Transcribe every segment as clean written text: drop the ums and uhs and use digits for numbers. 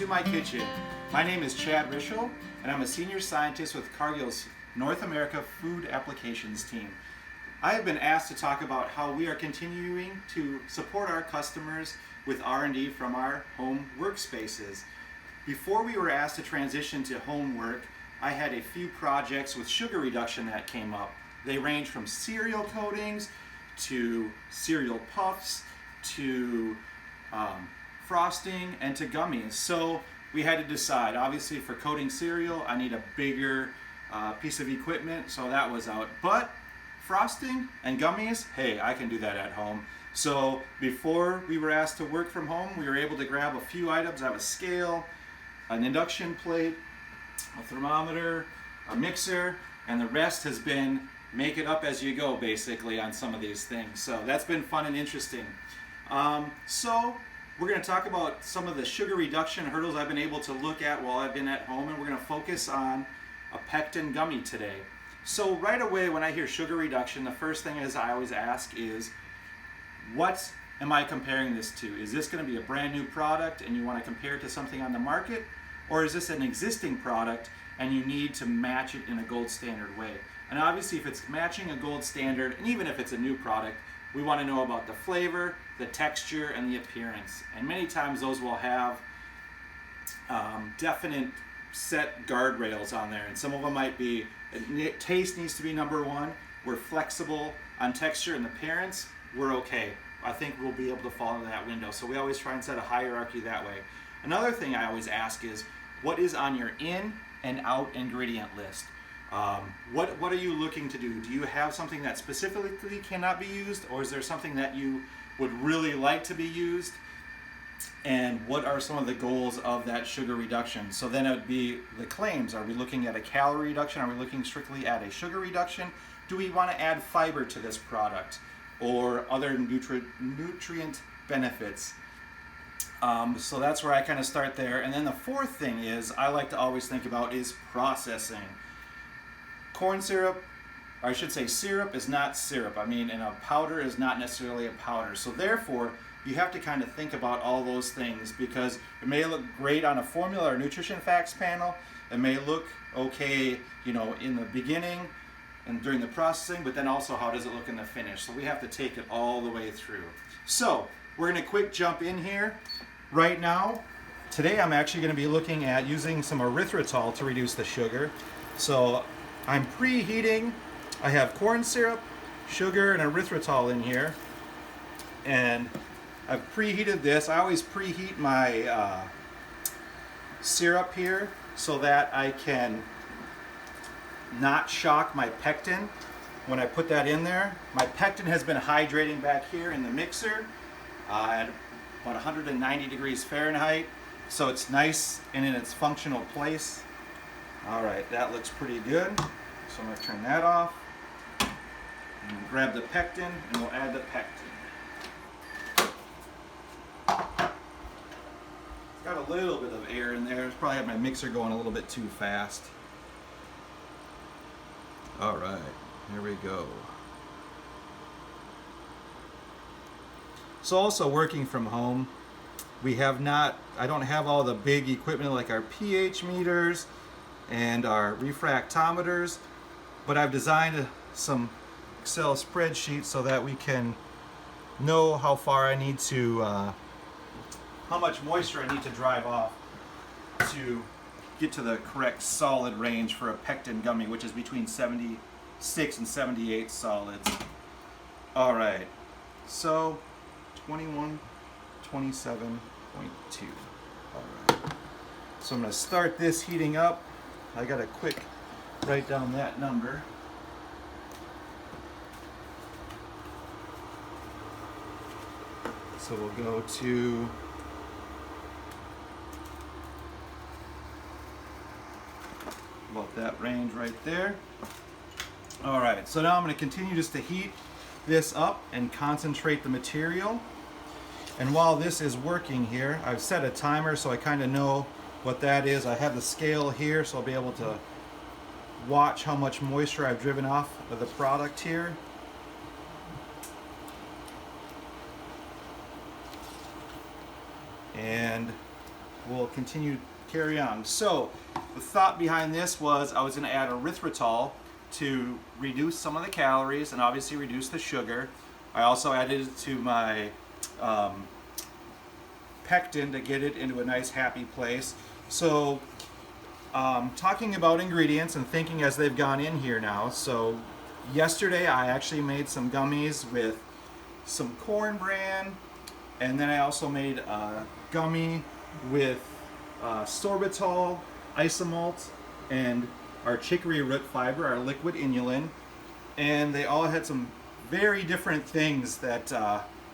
to my kitchen. My name is Chad Rieschl, and I'm a senior scientist with Cargill's North America Food Applications team. I have been asked to talk about how we are continuing to support our customers with R&D from our home workspaces. Before we were asked to transition to home work, I had a few projects with sugar reduction that came up. They range from cereal coatings to cereal puffs to frosting and to gummies. So we had to decide. Obviously for coating cereal, I need a bigger piece of equipment, so that was out. But frosting and gummies, hey, I can do that at home. So before we were asked to work from home, we were able to grab a few items. I have a scale, an induction plate, a thermometer, a mixer, and the rest has been make it up as you go basically on some of these things. So that's been fun and interesting. So we're going to talk about some of the sugar reduction hurdles I've been able to look at while I've been at home, and we're going to focus on a pectin gummy today. So right away when I hear sugar reduction, the first thing is I always ask is, what am I comparing this to? Is this going to be a brand new product and you want to compare it to something on the market? Or is this an existing product and you need to match it in a gold standard way? And obviously if it's matching a gold standard, and even if it's a new product, we want to know about the flavor, the texture, and the appearance. And many times those will have definite set guardrails on there. And some of them might be, taste needs to be number one. We're flexible on texture and appearance. We're okay. I think we'll be able to fall into that window. So we always try and set a hierarchy that way. Another thing I always ask is, what is on your in and out ingredient list? What are you looking to do? Do you have something that specifically cannot be used, or is there something that you would really like to be used? And what are some of the goals of that sugar reduction? So then it would be the claims. Are we looking at a calorie reduction? Are we looking strictly at a sugar reduction? Do we want to add fiber to this product or other nutrient benefits? So that's where I kind of start there. And then the fourth thing is I like to always think about is processing. Corn syrup, or I should say syrup, is not syrup. I mean, and a powder is not necessarily a powder. So therefore, you have to kind of think about all those things, because it may look great on a formula or nutrition facts panel. It may look okay, you know, in the beginning and during the processing, but then also how does it look in the finish? So we have to take it all the way through. So we're going to quick jump in here. Right now, today I'm actually going to be looking at using some erythritol to reduce the sugar. So I'm preheating. I have corn syrup, sugar, and erythritol in here. And I've preheated this. I always preheat my syrup here so that I can not shock my pectin when I put that in there. My pectin has been hydrating back here in the mixer at about 190 degrees Fahrenheit. So it's nice and in its functional place. All right, that looks pretty good. So I'm going to turn that off. And we'll grab the pectin and we'll add the pectin. It's got a little bit of air in there. It's probably had my mixer going a little bit too fast. All right, here we go. So also working from home, I don't have all the big equipment like our pH meters and our refractometers, but I've designed some Excel spreadsheets so that we can know how far I need to, how much moisture I need to drive off to get to the correct solid range for a pectin gummy, which is between 76 and 78 solids. All right, so 21, 27.2. All right, so I'm going to start this heating up. I got to quick write down that number. So we'll go to about that range right there. All right, so now I'm going to continue just to heat this up and concentrate the material. And while this is working here, I've set a timer so I kind of know what that is. I have the scale here, so I'll be able to watch how much moisture I've driven off of the product here. And we'll continue to carry on. So the thought behind this was I was going to add erythritol to reduce some of the calories and obviously reduce the sugar. I also added it to my pectin to get it into a nice happy place. So talking about ingredients and thinking as they've gone in here now. So yesterday I actually made some gummies with some corn bran, and then I also made a gummy with sorbitol, isomalt, and our chicory root fiber, our liquid inulin. And they all had some very different things that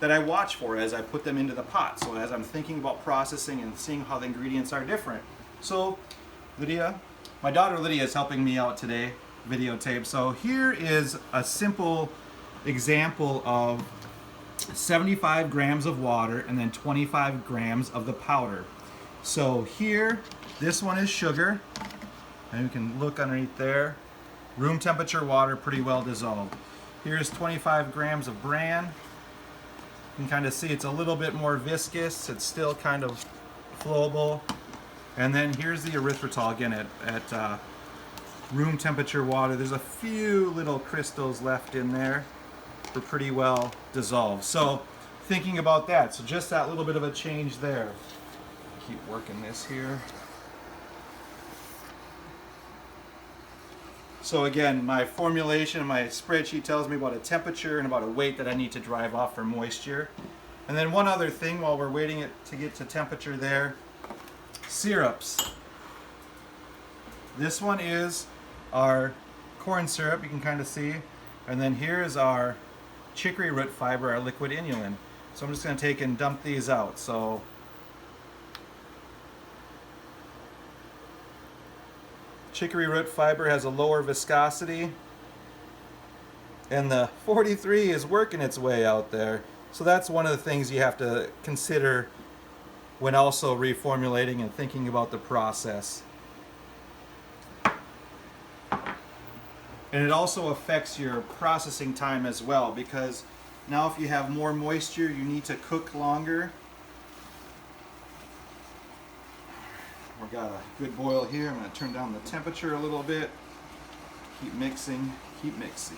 that I watch for as I put them into the pot. So as I'm thinking about processing and seeing how the ingredients are different. So Lydia, my daughter Lydia is helping me out today, videotape. So here is a simple example of 75 grams of water and then 25 grams of the powder. So here, this one is sugar, and you can look underneath there. Room temperature water, pretty well dissolved. Here's 25 grams of bran. You can kind of see it's a little bit more viscous. It's still kind of flowable. And then here's the erythritol, again at room temperature water. There's a few little crystals left in there. They're pretty well dissolved. So thinking about that, so just that little bit of a change there. Keep working this here. So again, my formulation, my spreadsheet tells me about a temperature and about a weight that I need to drive off for moisture. And then one other thing while we're waiting to get to temperature there, syrups. This one is our corn syrup, you can kind of see. And then here is our chicory root fiber, our liquid inulin. So I'm just going to take and dump these out. So chicory root fiber has a lower viscosity, and the 43 is working its way out there. So that's one of the things you have to consider when also reformulating and thinking about the process. And it also affects your processing time as well, because now if you have more moisture, you need to cook longer. We've got a good boil here. I'm going to turn down the temperature a little bit. Keep mixing, keep mixing.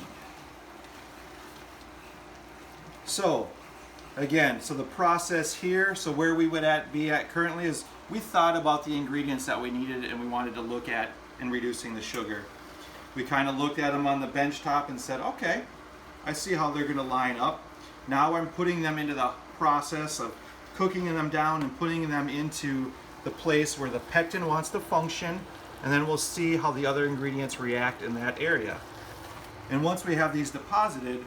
So, again, so the process here, so where we would be at currently is we thought about the ingredients that we needed and we wanted to look at in reducing the sugar. We kind of looked at them on the bench top and said, okay, I see how they're going to line up. Now I'm putting them into the process of cooking them down and putting them into the place where the pectin wants to function, and then we'll see how the other ingredients react in that area. And once we have these deposited,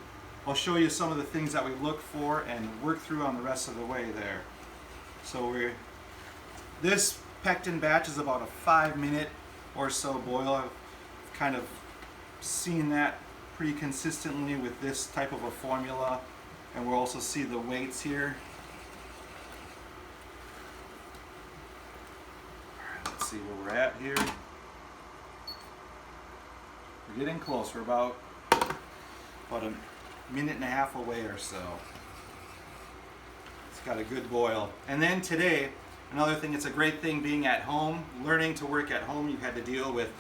I'll show you some of the things that we look for and work through on the rest of the way there. So this pectin batch is about a 5-minute or so boil. I've kind of seen that pretty consistently with this type of a formula, and we'll also see the weights here. Let's see where we're at here. We're getting close. We're about a minute and a half away or so. It's got a good boil. And then today, another thing, it's a great thing being at home, learning to work at home. You've had to deal with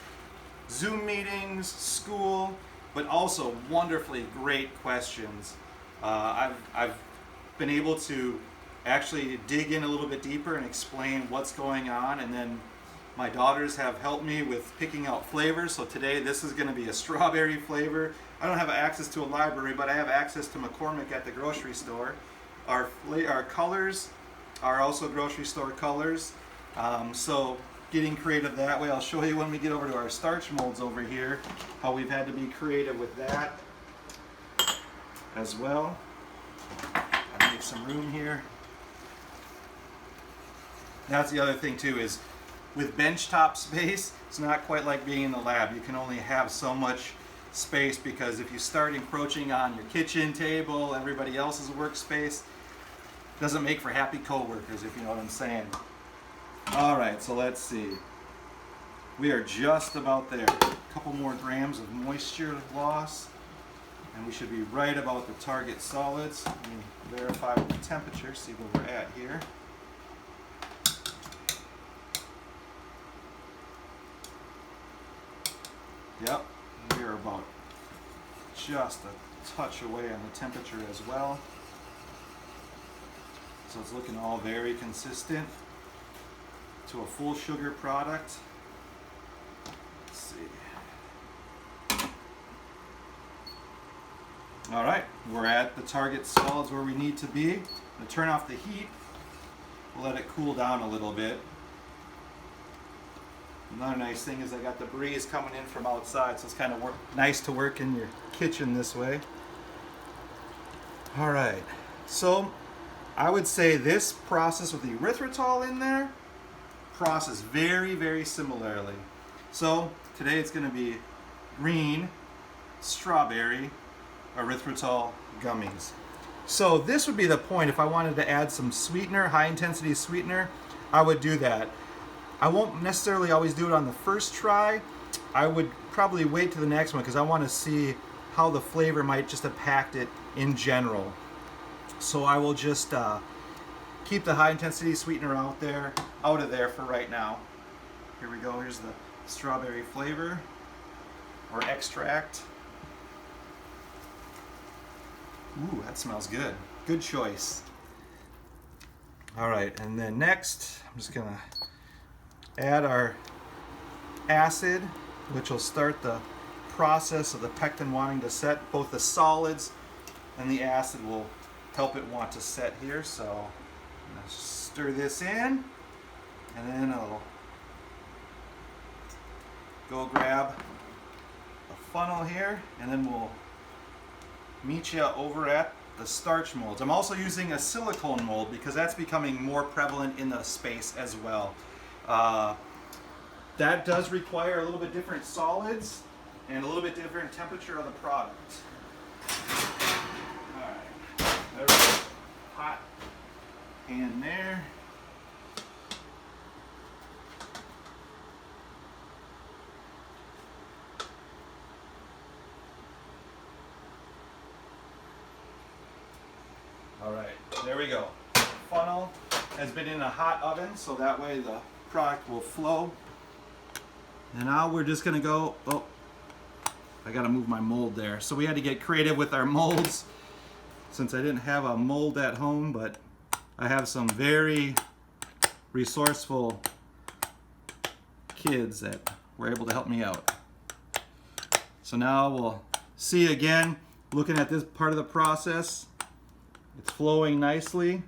Zoom meetings, school, but also wonderfully great questions. I've been able to actually dig in a little bit deeper and explain what's going on, and then my daughters have helped me with picking out flavors. So today this is going to be a strawberry flavor. I don't have access to a library, but I have access to McCormick at the grocery store. Our colors are also grocery store colors. So getting creative that way. I'll show you when we get over to our starch molds over here how we've had to be creative with that as well. I'll make some room here. That's the other thing too, is with benchtop space, it's not quite like being in the lab. You can only have so much space, because if you start encroaching on your kitchen table, everybody else's workspace, it doesn't make for happy coworkers, if you know what I'm saying. All right, so let's see. We are just about there. A couple more grams of moisture loss, and we should be right about the target solids. Let me verify with the temperature, see where we're at here. Yep, we are about just a touch away on the temperature as well. So it's looking all very consistent to a full sugar product. Let's see. All right, we're at the target solids where we need to be. I'm gonna turn off the heat. We'll let it cool down a little bit. Another nice thing is I got the breeze coming in from outside, so it's kind of nice to work in your kitchen this way. All right, so I would say this process with the erythritol in there process very, very similarly. So today it's going to be green strawberry erythritol gummies. So this would be the point if I wanted to add some sweetener, high intensity sweetener, I would do that. I won't necessarily always do it on the first try. I would probably wait to the next one because I want to see how the flavor might just impact it in general. So I will just keep the high intensity sweetener out of there for right now. Here we go, here's the strawberry flavor or extract. Ooh, that smells good. Good choice. All right, and then next, I'm just gonna add our acid, which will start the process of the pectin wanting to set. Both the solids and the acid will help it want to set here. So I'm gonna stir this in, and then I'll go grab a funnel here, and then we'll meet you over at the starch molds. I'm also using a silicone mold because that's becoming more prevalent in the space as well. That does require a little bit different solids and a little bit different temperature of the product. All right, there we go. Hot pan there. All right, there we go. Funnel has been in a hot oven, so that way the product will flow. And now we're just gonna go, oh, I gotta move my mold there. So we had to get creative with our molds since I didn't have a mold at home, but I have some very resourceful kids that were able to help me out. So now we'll see again, looking at this part of the process, it's flowing nicely.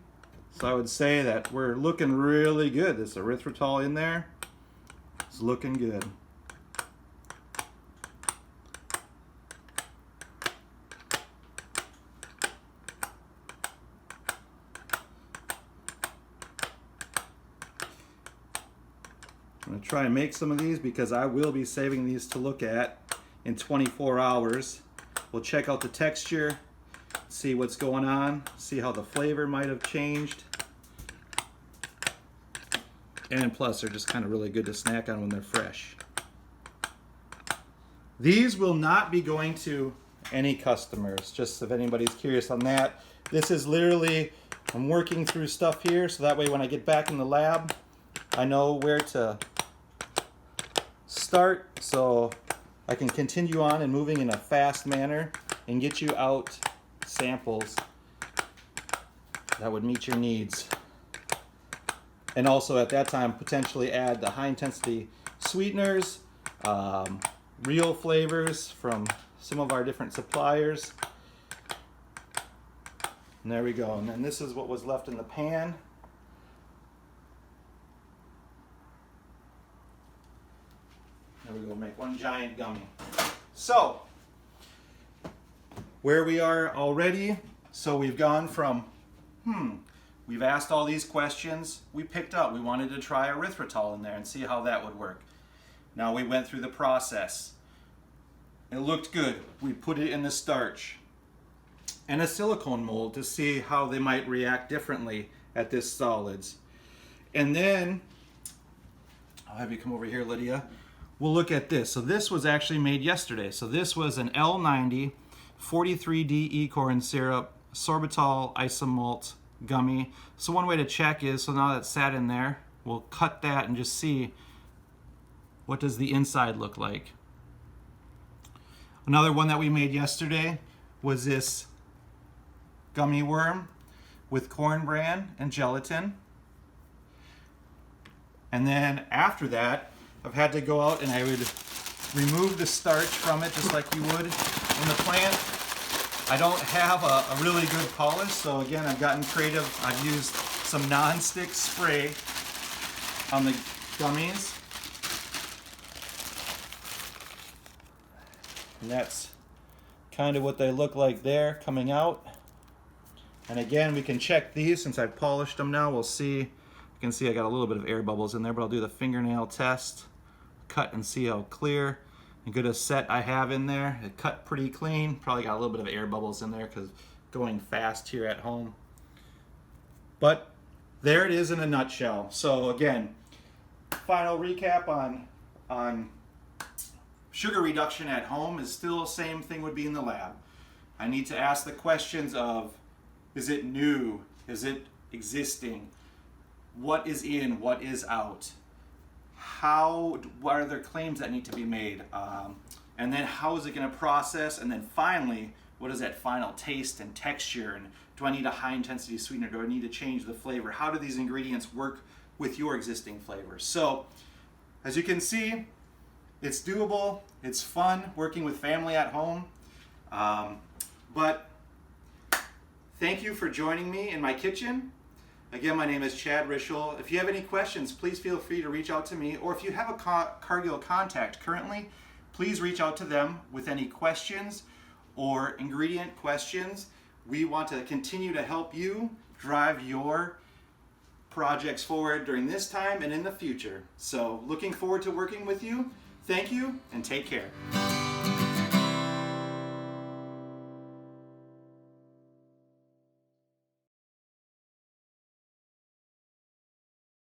So I would say that we're looking really good. This erythritol in there is looking good. I'm going to try and make some of these because I will be saving these to look at in 24 hours. We'll check out the texture, see what's going on, see how the flavor might have changed. And plus, they're just kind of really good to snack on when they're fresh. These will not be going to any customers, just if anybody's curious on that. This is literally, I'm working through stuff here, so that way when I get back in the lab, I know where to start, so I can continue on and moving in a fast manner and get you out samples that would meet your needs. And also at that time, potentially add the high intensity sweeteners, real flavors from some of our different suppliers. And there we go. And then this is what was left in the pan. There we go, make one giant gummy. So, where we are already, so we've gone from, we've asked all these questions, we picked up, we wanted to try erythritol in there and see how that would work. Now we went through the process. It looked good. We put it in the starch and a silicone mold to see how they might react differently at this solids. And then, I'll have you come over here, Lydia. We'll look at this. So this was actually made yesterday. So this was an L90 43D corn syrup sorbitol isomalt gummy. So one way to check is, so now that's sat in there, we'll cut that and just see what does the inside look like. Another one that we made yesterday was this gummy worm with corn bran and gelatin. And then after that, I've had to go out and I would remove the starch from it just like you would in the plant. I don't have a really good polish, so again, I've gotten creative. I've used some non-stick spray on the gummies. And that's kind of what they look like there coming out. And again, we can check these since I've polished them now. We'll see. You can see I got a little bit of air bubbles in there, but I'll do the fingernail test. Cut and see how clear and good a set I have in there. It cut pretty clean. Probably got a little bit of air bubbles in there because going fast here at home. But there it is in a nutshell. So again, final recap on sugar reduction at home is still the same thing would be in the lab. I need to ask the questions of, is it new? Is it existing? What is in? What is out? What are there claims that need to be made? And then how is it going to process? And then finally, what is that final taste and texture? And do I need a high intensity sweetener? Do I need to change the flavor? How do these ingredients work with your existing flavors? So as you can see, it's doable. It's fun working with family at home. But thank you for joining me in my kitchen. Again, my name is Chad Rieschl. If you have any questions, please feel free to reach out to me. Or if you have a Cargill contact currently, please reach out to them with any questions or ingredient questions. We want to continue to help you drive your projects forward during this time and in the future. So looking forward to working with you. Thank you and take care.